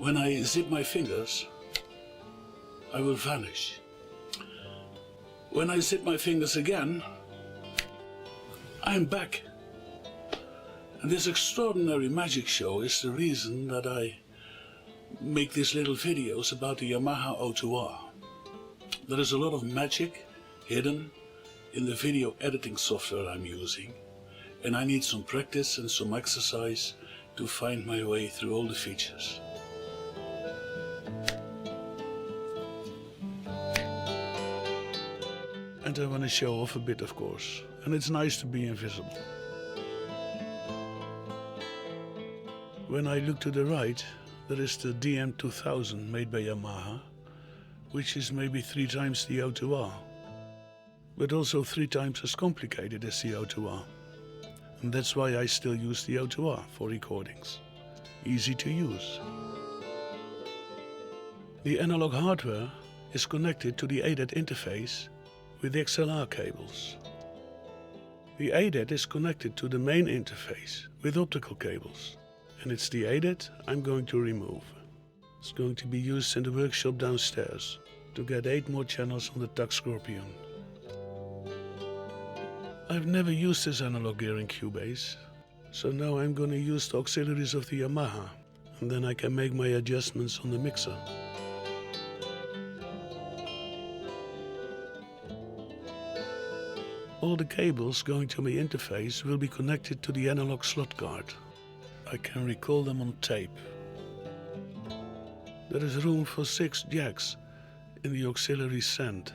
When I zip my fingers, I will vanish. When I zip my fingers again, I'm back. And this extraordinary magic show is the reason that I make these little videos about the Yamaha O2R. There is a lot of magic hidden in the video editing software I'm using, and I need some practice and some exercise to find my way through all the features. And I want to show off a bit, of course, and it's nice to be invisible. When I look to the right, there is the DM2000 made by Yamaha, which is maybe 3 times the O2R, but also 3 times as complicated as the O2R. And that's why I still use the O2R for recordings. Easy to use. The analog hardware is connected to the ADAT interface with XLR cables. The ADAT is connected to the main interface with optical cables, and it's the ADAT I'm going to remove. It's going to be used in the workshop downstairs to get 8 more channels on the TAC Scorpion. I've never used this analog gear in Cubase, so now I'm going to use the auxiliaries of the Yamaha, and then I can make my adjustments on the mixer. All the cables going to my interface will be connected to the analog slot card. I can recall them on tape. There is room for 6 jacks in the auxiliary send.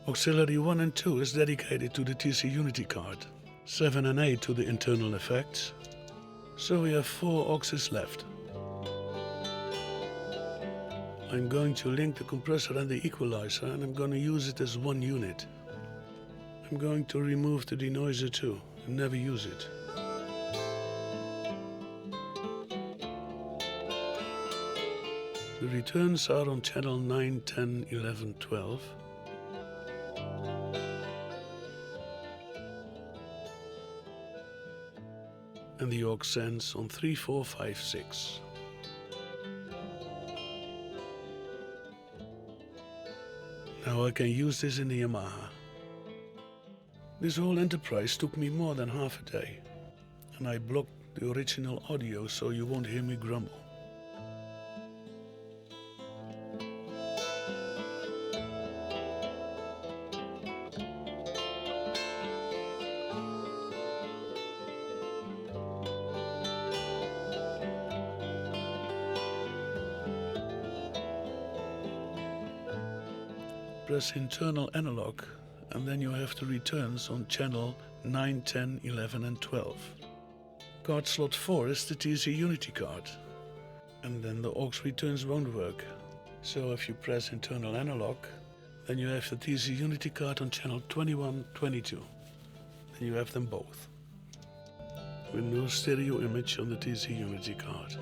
Auxiliary 1 and 2 is dedicated to the TC Unity card, 7 and 8 to the internal effects. So we have 4 auxes left. I'm going to link the compressor and the equalizer, and I'm going to use it as one unit. I'm going to remove the denoiser too, and never use it. The returns are on channel 9, 10, 11, 12. And the aux sends on 3, 4, 5, 6. Now I can use this in the Yamaha. This whole enterprise took me more than half a day, and I blocked the original audio so you won't hear me grumble. Press internal analog, and then you have the returns on channel 9, 10, 11 and 12. Card slot 4 is the TC Unity card, and then the aux returns won't work. So if you press internal analog, then you have the TC Unity card on channel 21, 22. Then you have them both, with no stereo image on the TC Unity card.